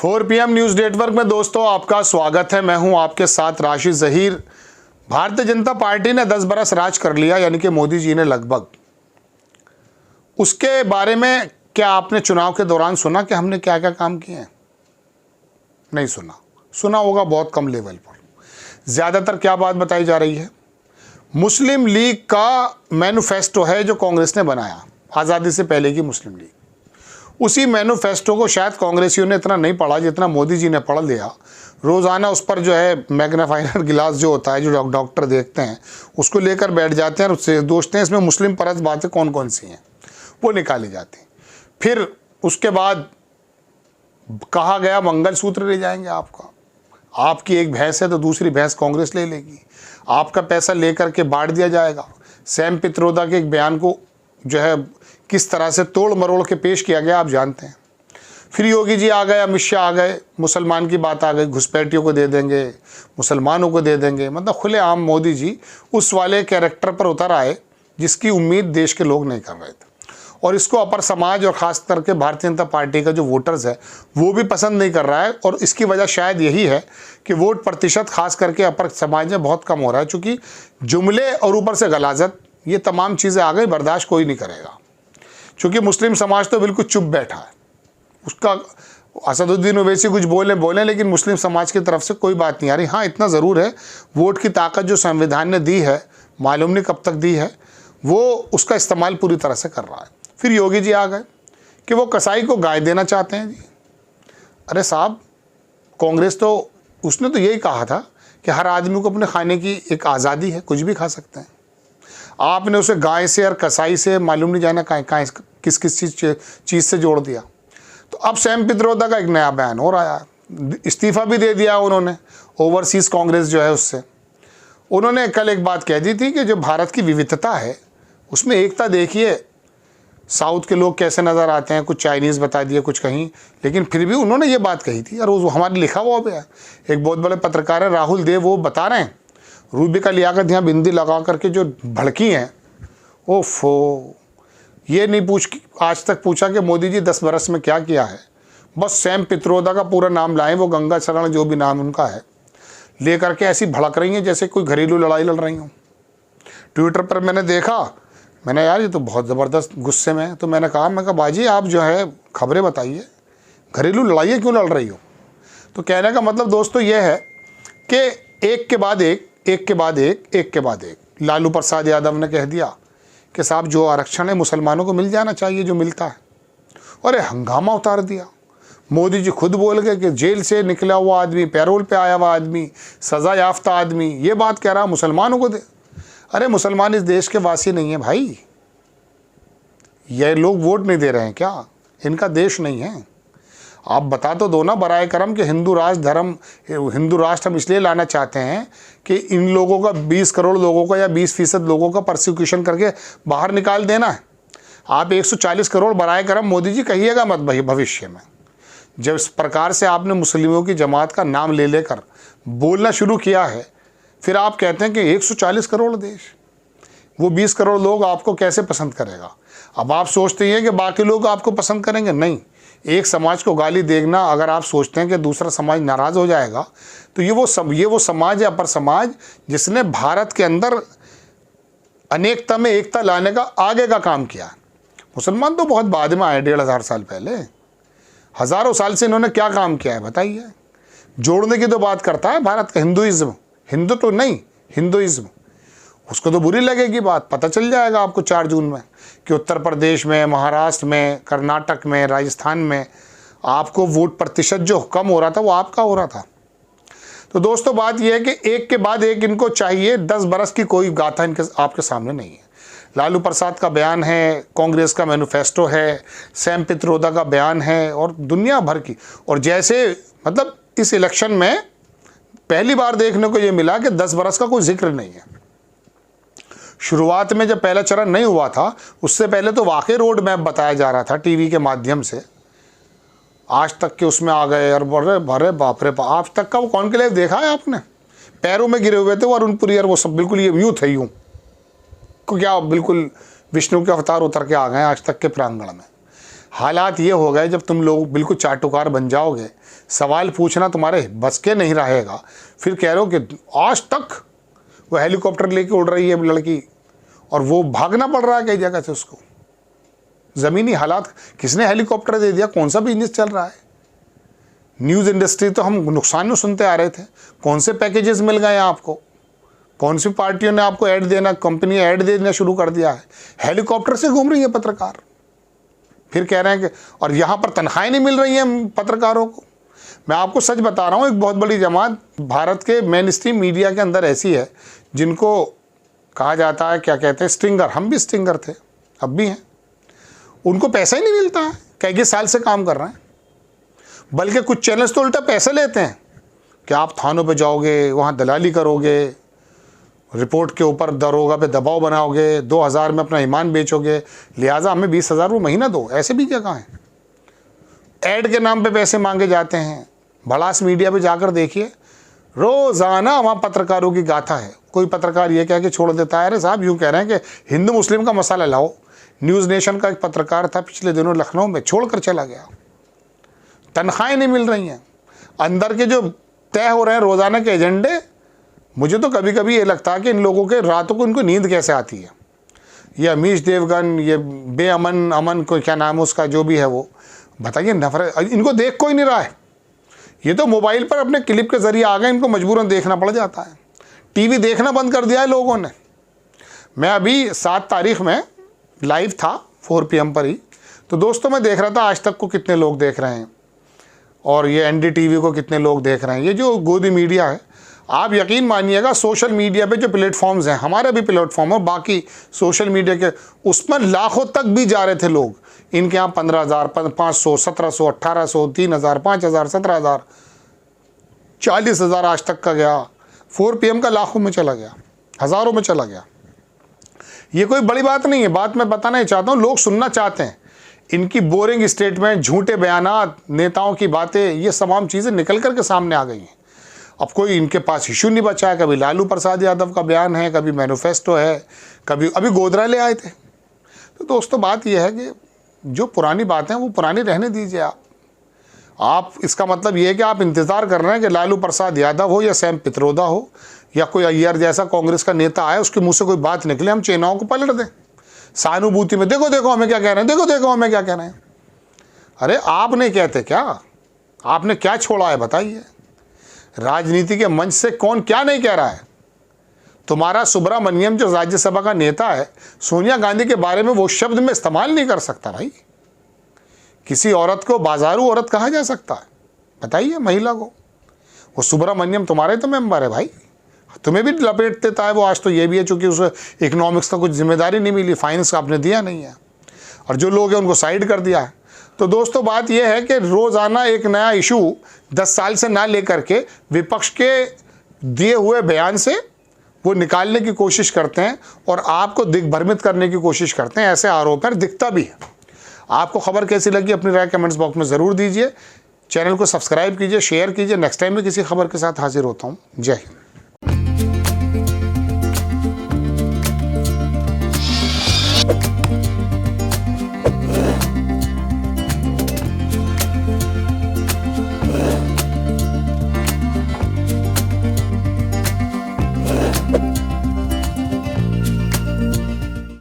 4 PM news network में दोस्तों आपका स्वागत है। मैं हूं आपके साथ राशिद ज़हीर। भारतीय जनता पार्टी ने 10 बरस राज कर लिया, यानी कि मोदी जी ने लगभग। उसके बारे में क्या आपने चुनाव के दौरान सुना कि हमने क्या क्या काम किए हैं? नहीं सुना। सुना होगा बहुत कम लेवल पर। ज़्यादातर क्या बात बताई जा रही है? मुस्लिम लीग का मैनिफेस्टो है जो कांग्रेस ने बनाया, आज़ादी से पहले की मुस्लिम लीग। उसी मैनिफेस्टो को शायद कांग्रेसियों ने इतना नहीं पढ़ा जितना मोदी जी ने पढ़ लिया। रोज़ाना उस पर जो है मैग्नीफायर गिलास जो होता है, जो डॉक्टर देखते हैं, उसको लेकर बैठ जाते हैं और उससे दोषते हैं इसमें मुस्लिम परस्त बातें कौन कौन सी हैं, वो निकाली जाती हैं। फिर उसके बाद कहा गया मंगलसूत्र ले जाएंगे आपका। आपकी एक भैंस है तो दूसरी भैंस कांग्रेस ले लेगी। आपका पैसा लेकर के बांट दिया जाएगा। सैम पित्रोदा के एक बयान को जो है किस तरह से तोड़ मरोड़ के पेश किया गया आप जानते हैं। फिर योगी जी आ गए, अमित शाह आ गए, मुसलमान की बात आ गई, घुसपैठियों को दे देंगे, मुसलमानों को दे देंगे। मतलब खुलेआम मोदी जी उस वाले कैरेक्टर पर उतर आए जिसकी उम्मीद देश के लोग नहीं कर रहे थे। और इसको अपर समाज और ख़ास करके भारतीय जनता पार्टी का जो वोटर्स है वो भी पसंद नहीं कर रहा है। और इसकी वजह शायद यही है कि वोट प्रतिशत खास करके अपर समाज में बहुत कम हो रहा है, चूँकि जुमले और ऊपर से गलाजत, ये तमाम चीज़ें आ गई, बर्दाश्त कोई नहीं करेगा। चूँकि मुस्लिम समाज तो बिल्कुल चुप बैठा है। उसका असदुद्दीन ओवैसी कुछ बोले लेकिन मुस्लिम समाज की तरफ से कोई बात नहीं आ रही। हाँ, इतना ज़रूर है, वोट की ताकत जो संविधान ने दी है, मालूम नहीं कब तक दी है, वो उसका इस्तेमाल पूरी तरह से कर रहा है। फिर योगी जी आ गए कि वो कसाई को गाय देना चाहते हैं जी। अरे साहब, कांग्रेस तो उसने तो यही कहा था कि हर आदमी को अपने खाने की एक आज़ादी है, कुछ भी खा सकते हैं। आपने उसे गाय से और कसाई से मालूम नहीं जाना कहाँ किस चीज़ से जोड़ दिया। तो अब सैम पित्रोदा का एक नया बयान और आया, इस्तीफ़ा भी दे दिया उन्होंने ओवरसीज़ कांग्रेस जो है उससे। उन्होंने कल एक बात कह दी थी कि जो भारत की विविधता है उसमें एकता देखिए, साउथ के लोग कैसे नज़र आते हैं, कुछ चाइनीज़ बता दिए, कुछ कहीं, लेकिन फिर भी उन्होंने ये बात कही थी। और वो हमारे लिखा हुआ भी है। एक बहुत बड़े पत्रकार है राहुल देव, वो बता रहे हैं रूबी का लियाकत यहाँ बिंदी लगा करके जो भड़की हैं, ओफो, ये नहीं आज तक पूछा कि मोदी जी 10 बरस में क्या किया है। बस सैम पित्रोदा का पूरा नाम लाएं, वो गंगा शरण जो भी नाम उनका है, ले करके ऐसी भड़क रही हैं जैसे कोई घरेलू लड़ाई लड़ रही हूँ। ट्विटर पर मैंने देखा, मैंने यार ये तो बहुत ज़बरदस्त गुस्से में है। तो मैंने कहा बाजी आप जो है खबरें बताइए, घरेलू लड़ाइयाँ क्यों लड़ रही हो? तो कहने का मतलब दोस्तों ये है कि एक के बाद एक लालू प्रसाद यादव ने कह दिया कि साहब जो आरक्षण है मुसलमानों को मिल जाना चाहिए जो मिलता है। और हंगामा उतार दिया। मोदी जी खुद बोल गए कि जेल से निकला हुआ आदमी, पैरोल पे आया हुआ आदमी, सज़ा याफ्ता आदमी ये बात कह रहा मुसलमानों को दे। अरे मुसलमान इस देश के वासी नहीं है भाई, ये लोग वोट नहीं दे रहे हैं क्या? इनका देश नहीं है? आप बता तो दो ना बराए करम कि हिंदू राष्ट्र हम इसलिए लाना चाहते हैं कि इन लोगों का 20 करोड़ लोगों का या 20% लोगों का परसिक्यूशन करके बाहर निकाल देना है। आप 140 करोड़ बराए करम मोदी जी कहिएगा मत भाई भविष्य में। जब इस प्रकार से आपने मुस्लिमों की जमात का नाम ले लेकर बोलना शुरू किया है, फिर आप कहते हैं कि 140 करोड़ देश, वो 20 करोड़ लोग आपको कैसे पसंद करेगा? अब आप सोचते हैं कि बाकी लोग आपको पसंद करेंगे? नहीं। एक समाज को गाली देना, अगर आप सोचते हैं कि दूसरा समाज नाराज़ हो जाएगा, तो ये वो समाज है, अपर समाज, जिसने भारत के अंदर अनेकता में एकता लाने का आगे का काम किया। मुसलमान तो बहुत बाद में आए, 1500 साल पहले। हज़ारों साल से इन्होंने क्या काम किया है बताइए? जोड़ने की तो बात करता है भारत का हिंदुइज़्म, हिंदू तो नहीं, हिंदुइज़्म। उसको तो बुरी लगेगी बात, पता चल जाएगा आपको 4 जून में कि उत्तर प्रदेश में, महाराष्ट्र में, कर्नाटक में, राजस्थान में आपको वोट प्रतिशत जो कम हो रहा था वो आपका हो रहा था। तो दोस्तों बात यह है कि एक के बाद एक इनको चाहिए। 10 बरस की कोई गाथा इनके आपके सामने नहीं है। लालू प्रसाद का बयान है, कांग्रेस का मैनिफेस्टो है, सैम पित्रोदा का बयान है और दुनिया भर की। और जैसे मतलब इस इलेक्शन में पहली बार देखने को ये मिला कि 10 बरस का कोई जिक्र नहीं है। शुरुआत में जब पहला चरण नहीं हुआ था, उससे पहले तो वाकई रोड मैप बताया जा रहा था टीवी के माध्यम से। आज तक के उसमें आ गए और भरे बाप रे, आज तक का वो कॉन्क्लेव देखा है आपने? पैरों में गिरे हुए थे वो अरुणपुरी और वो सब बिल्कुल ये यूँ थे, यूँ को क्या बिल्कुल विष्णु के अवतार उतर के आ गए आज तक के प्रांगण में। हालात ये हो गए जब तुम लोग बिल्कुल चाटुकार बन जाओगे, सवाल पूछना तुम्हारे बस के नहीं रहेगा, फिर कह रहे हो कि आज तक वो हेलीकॉप्टर लेके उड़ रही है लड़की और वो भागना पड़ रहा है कई जगह से उसको। ज़मीनी हालात, किसने हेलीकॉप्टर दे दिया? कौन सा बिजनेस चल रहा है? न्यूज़ इंडस्ट्री तो हम नुकसान में सुनते आ रहे थे, कौन से पैकेजेस मिल गए आपको? कौन सी पार्टियों ने आपको ऐड देना, कंपनी ऐड देना शुरू कर दिया है? हेलीकॉप्टर से घूम रही है पत्रकार, फिर कह रहे हैं कि और यहाँ पर तनख्वाहें नहीं मिल रही हैं पत्रकारों को। मैं आपको सच बता रहा हूँ, एक बहुत बड़ी जमात भारत के मेन स्ट्रीम मीडिया के अंदर ऐसी है जिनको कहा जाता है, क्या कहते हैं, स्टिंगर। हम भी स्टिंगर थे, अब भी हैं। उनको पैसा ही नहीं मिलता है, कई साल से काम कर रहे हैं। बल्कि कुछ चैनल्स तो उल्टा पैसे लेते हैं कि आप थानों पे जाओगे, वहाँ दलाली करोगे, रिपोर्ट के ऊपर दरोगा पे दबाव बनाओगे, 2000 में अपना ईमान बेचोगे, लिहाजा हमें 20,000 वो महीना दो। ऐसे भी जगह हैं, ऐड के नाम पे पैसे मांगे जाते हैं। भड़ास मीडिया पे जाकर देखिए, रोज़ाना वहाँ पत्रकारों की गाथा है। कोई पत्रकार ये कह के छोड़ देता है, अरे साहब यूँ कह रहे हैं कि हिंदू मुस्लिम का मसाला लाओ। न्यूज़ नेशन का एक पत्रकार था पिछले दिनों लखनऊ में, छोड़कर चला गया। तनख्वाहें नहीं मिल रही हैं, अंदर के जो तय हो रहे हैं रोज़ाना के एजेंडे, मुझे तो कभी कभी ये लगता है कि इन लोगों के रातों को इनको नींद कैसे आती है। ये अमीश देवगन, ये अमन को क्या नाम है उसका, जो भी है वो, बताइए, नफरत, इनको देख कोई नहीं रहा है। ये तो मोबाइल पर अपने क्लिप के ज़रिए आ गए, इनको मजबूरन देखना पड़ जाता है। टीवी देखना बंद कर दिया है लोगों ने। मैं अभी 7 तारीख में लाइव था 4 PM पर ही, तो दोस्तों मैं देख रहा था आज तक को कितने लोग देख रहे हैं और ये NDTV को कितने लोग देख रहे हैं। ये जो गोदी मीडिया है, आप यकीन मानिएगा सोशल मीडिया पे जो प्लेटफॉर्म्स हैं, हमारे भी प्लेटफॉर्म है, बाकी सोशल मीडिया के, उसमें लाखों तक भी जा रहे थे लोग। इनके यहाँ 15,000, 500, 1700, 1800, 3,000, 5,000, 17,000, 40,000 आज तक का गया। 4 PM का लाखों में चला गया, हज़ारों में चला गया। ये कोई बड़ी बात नहीं है। बात मैं बताना ही चाहता हूँ, लोग सुनना चाहते हैं। इनकी बोरिंग स्टेटमेंट, झूठे बयानात, नेताओं की बातें, ये तमाम चीज़ें निकल कर के सामने आ गई हैं। अब कोई इनके पास इशू नहीं बचा है। कभी लालू प्रसाद यादव का बयान है, कभी मैनिफेस्टो है, कभी अभी गोधरा ले आए थे। तो दोस्तों बात यह है कि जो पुरानी बातें हैं वो पुरानी रहने दीजिए आप। इसका मतलब ये है कि आप इंतज़ार कर रहे हैं कि लालू प्रसाद यादव हो या सैम पित्रोदा हो या कोई अय्यर जैसा कांग्रेस का नेता आए, उसके मुँह से कोई बात निकले, हम चेनाओं को पलट दें सहानुभूति में। देखो देखो हमें क्या कह रहे हैं, देखो देखो हमें क्या कह रहे हैं। अरे आप नहीं कहते क्या? आपने क्या छोड़ा है बताइए? राजनीति के मंच से कौन क्या नहीं कह रहा है? तुम्हारा सुब्रमण्यम जो राज्यसभा का नेता है, सोनिया गांधी के बारे में वो शब्द में इस्तेमाल नहीं कर सकता भाई। किसी औरत को बाजारू औरत कहा जा सकता है? बताइए महिला को। वो सुब्रमण्यम तुम्हारे तो मेंबर है भाई, तुम्हें भी लपेट देता है वो। आज तो ये भी है चूंकि उसे इकोनॉमिक्स का कुछ जिम्मेदारी नहीं मिली, फाइनेंस का आपने दिया नहीं है, और जो लोग हैं उनको साइड कर दिया है। तो दोस्तों बात यह है कि रोज़ाना एक नया इशू 10 साल से ना लेकर के विपक्ष के दिए हुए बयान से वो निकालने की कोशिश करते हैं और आपको दिग्भ्रमित करने की कोशिश करते हैं। ऐसे आरोप है, दिखता भी है। आपको खबर कैसी लगी अपनी राय कमेंट्स बॉक्स में ज़रूर दीजिए। चैनल को सब्सक्राइब कीजिए, शेयर कीजिए। नेक्स्ट टाइम भी किसी खबर के साथ हाजिर होता हूँ। जय हिंद।